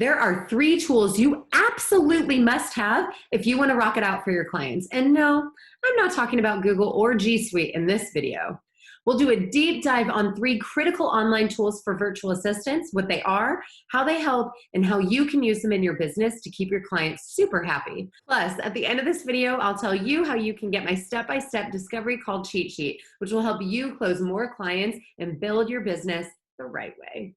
There are 3 tools you absolutely must have if you want to rock it out for your clients. And no, I'm not talking about Google or G Suite in this video. We'll do a deep dive on 3 critical online tools for virtual assistants, what they are, how they help, and how you can use them in your business to keep your clients super happy. Plus, at the end of this video, I'll tell you how you can get my step-by-step discovery call cheat sheet, which will help you close more clients and build your business the right way.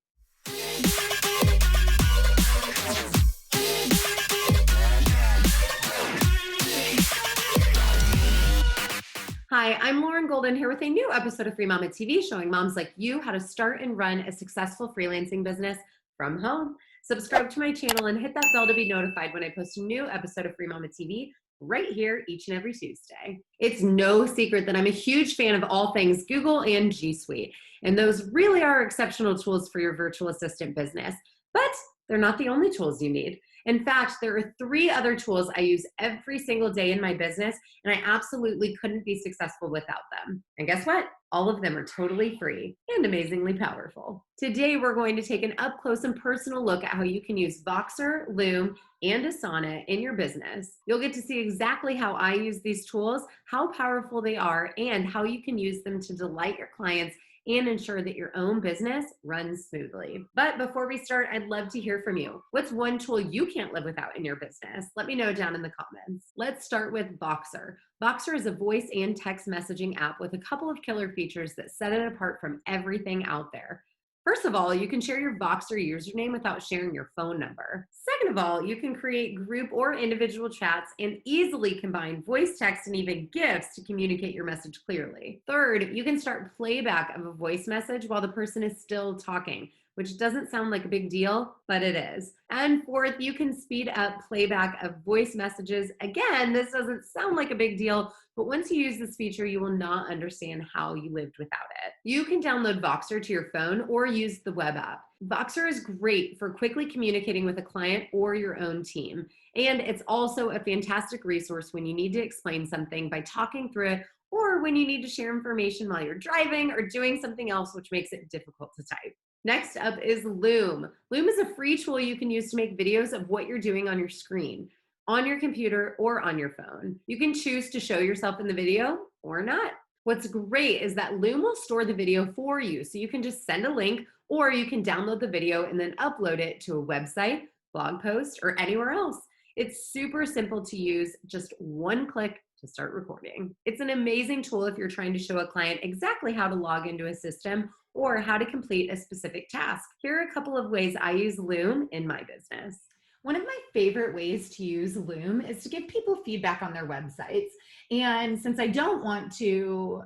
Hi, I'm Lauren Golden here with a new episode of Free Mama TV showing moms like you how to start and run a successful freelancing business from home. Subscribe to my channel and hit that bell to be notified when I post a new episode of Free Mama TV right here each and every Tuesday. It's no secret that I'm a huge fan of all things Google and G Suite, and those really are exceptional tools for your virtual assistant business, but they're not the only tools you need. In fact, there are 3 other tools I use every single day in my business, and I absolutely couldn't be successful without them. And guess what? All of them are totally free and amazingly powerful. Today, we're going to take an up-close and personal look at how you can use Voxer, Loom, and Asana in your business. You'll get to see exactly how I use these tools, how powerful they are, and how you can use them to delight your clients and ensure that your own business runs smoothly. But before we start, I'd love to hear from you. What's one tool you can't live without in your business? Let me know down in the comments. Let's start with Voxer. Voxer is a voice and text messaging app with a couple of killer features that set it apart from everything out there. First of all, you can share your Voxer username without sharing your phone number. Second of all, you can create group or individual chats and easily combine voice, text, and even GIFs to communicate your message clearly. Third, you can start playback of a voice message while the person is still talking, which doesn't sound like a big deal, but it is. And fourth, you can speed up playback of voice messages. Again, this doesn't sound like a big deal, but once you use this feature, you will not understand how you lived without it. You can download Voxer to your phone or use the web app. Voxer is great for quickly communicating with a client or your own team. And it's also a fantastic resource when you need to explain something by talking through it, or when you need to share information while you're driving or doing something else which makes it difficult to type. Next up is Loom. Loom is a free tool you can use to make videos of what you're doing on your screen, on your computer, or on your phone. You can choose to show yourself in the video or not. What's great is that Loom will store the video for you, so you can just send a link, or you can download the video and then upload it to a website, blog post, or anywhere else. It's super simple to use, just one click to start recording. It's an amazing tool if you're trying to show a client exactly how to log into a system or how to complete a specific task. Here are a couple of ways I use Loom in my business. One of my favorite ways to use Loom is to give people feedback on their websites. And since I don't want to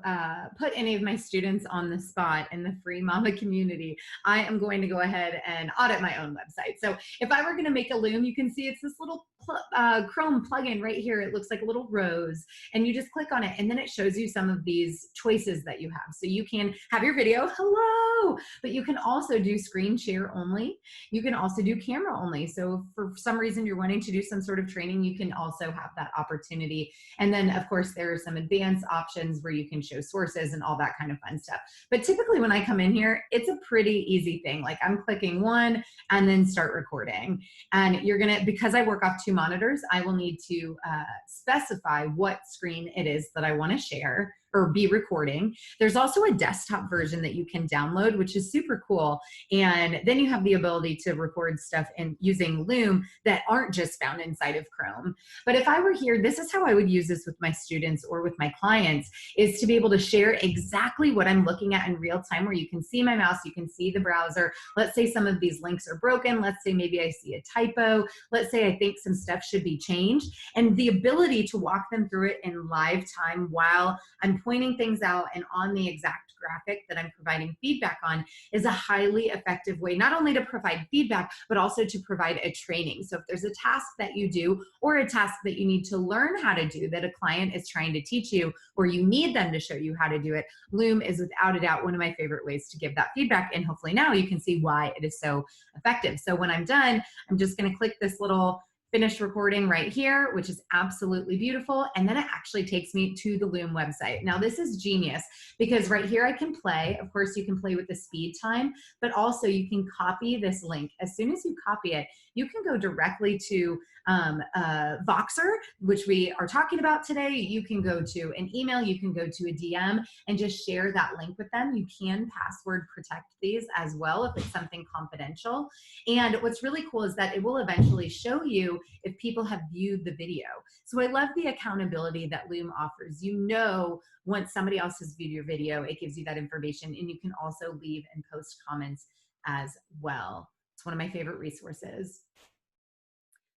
put any of my students on the spot in the Free Mama community, I am going to go ahead and audit my own website. So if I were going to make a Loom, you can see it's this little Chrome plugin right here. It looks like a little rose, and you just click on it, and then it shows you some of these choices that you have. So you can have your video, hello, but you can also do screen share only. You can also do camera only. So for some reason you're wanting to do some sort of training, you can also have that opportunity. And then of course there are some advanced options where you can show sources and all that kind of fun stuff. But typically when I come in here, it's a pretty easy thing. Like I'm clicking one and then start recording. And you're gonna, because I work off 2 monitors, I will need to specify what screen it is that I want to share or be recording. There's also a desktop version that you can download, which is super cool. And then you have the ability to record stuff in using Loom that aren't just found inside of Chrome. But if I were here, this is how I would use this with my students or with my clients, is to be able to share exactly what I'm looking at in real time, where you can see my mouse, you can see the browser. Let's say some of these links are broken. Let's say maybe I see a typo. Let's say I think some stuff should be changed. And the ability to walk them through it in live time while I'm pointing things out and on the exact graphic that I'm providing feedback on is a highly effective way, not only to provide feedback, but also to provide a training. So if there's a task that you do or a task that you need to learn how to do that a client is trying to teach you, or you need them to show you how to do it, Loom is without a doubt one of my favorite ways to give that feedback. And hopefully now you can see why it is so effective. So when I'm done, I'm just going to click this little finish recording right here, which is absolutely beautiful. And then it actually takes me to the Loom website. Now this is genius because right here I can play. Of course, you can play with the speed time, but also you can copy this link. As soon as you copy it, you can go directly to Voxer, which we are talking about today. You can go to an email, you can go to a DM and just share that link with them. You can password protect these as well if it's something confidential. And what's really cool is that it will eventually show you if people have viewed the video. So I love the accountability that Loom offers. You know, once somebody else has viewed your video, it gives you that information, and you can also leave and post comments as well. It's one of my favorite resources.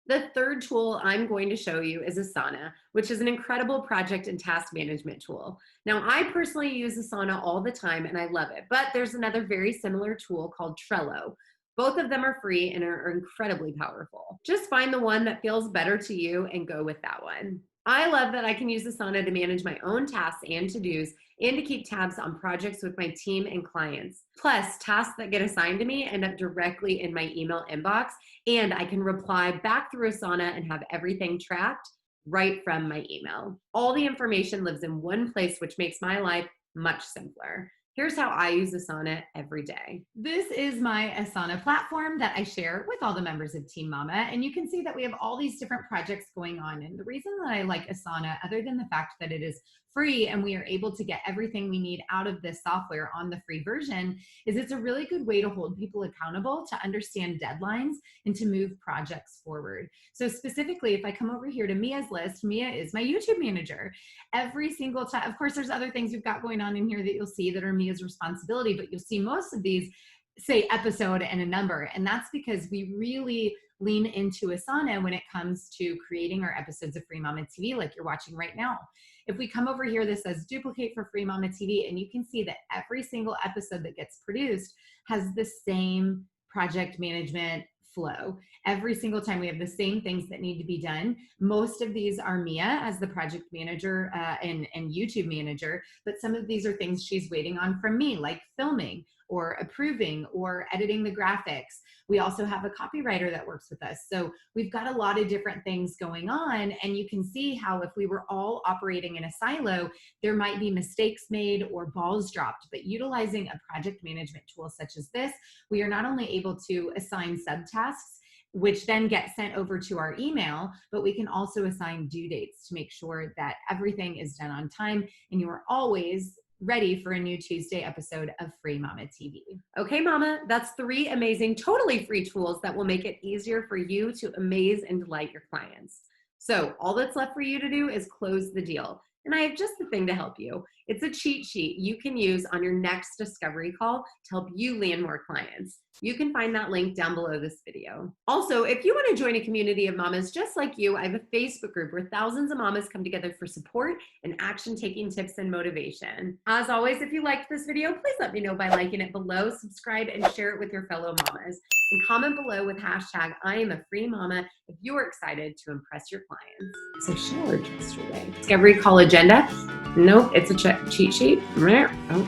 The third tool I'm going to show you is Asana, which is an incredible project and task management tool. Now, I personally use Asana all the time and I love it, but there's another very similar tool called Trello. Both of them are free and are incredibly powerful. Just find the one that feels better to you and go with that one. I love that I can use Asana to manage my own tasks and to-dos and to keep tabs on projects with my team and clients. Plus, tasks that get assigned to me end up directly in my email inbox, and I can reply back through Asana and have everything tracked right from my email. All the information lives in one place, which makes my life much simpler. Here's how I use Asana every day. This is my Asana platform that I share with all the members of Team Mama. And you can see that we have all these different projects going on. And the reason that I like Asana, other than the fact that it is free and we are able to get everything we need out of this software on the free version, is it's a really good way to hold people accountable, to understand deadlines, and to move projects forward. So specifically, if I come over here to Mia's list, Mia is my YouTube manager. Every single time, of course, there's other things we've got going on in here that you'll see that are Mia's responsibility, but you'll see most of these say episode and a number. And that's because we really lean into Asana when it comes to creating our episodes of Free Mama TV, like you're watching right now. If we come over here, this says duplicate for Free Mama TV, and you can see that every single episode that gets produced has the same project management flow. Every single time we have the same things that need to be done. Most of these are Mia as the project manager and YouTube manager, but some of these are things she's waiting on from me, like filming or approving or editing the graphics. We also have a copywriter that works with us. So we've got a lot of different things going on, and you can see how if we were all operating in a silo, there might be mistakes made or balls dropped. But utilizing a project management tool such as this, we are not only able to assign subtasks, which then get sent over to our email, but we can also assign due dates to make sure that everything is done on time and you are always ready for a new Tuesday episode of Free Mama TV. Okay, Mama, that's 3 amazing, totally free tools that will make it easier for you to amaze and delight your clients. So all that's left for you to do is close the deal. And I have just the thing to help you. It's a cheat sheet you can use on your next discovery call to help you land more clients. You can find that link down below this video. Also, if you want to join a community of mamas just like you, I have a Facebook group where thousands of mamas come together for support and action-taking tips and motivation. As always, if you liked this video, please let me know by liking it below, subscribe, and share it with your fellow mamas. And comment below with hashtag I am a free mama if you are excited to impress your clients. So showered yesterday. Discovery call agenda. Nope, it's a cheat sheet. Oh,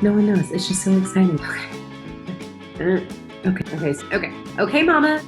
no one knows. It's just so exciting. Okay, okay, okay, mama.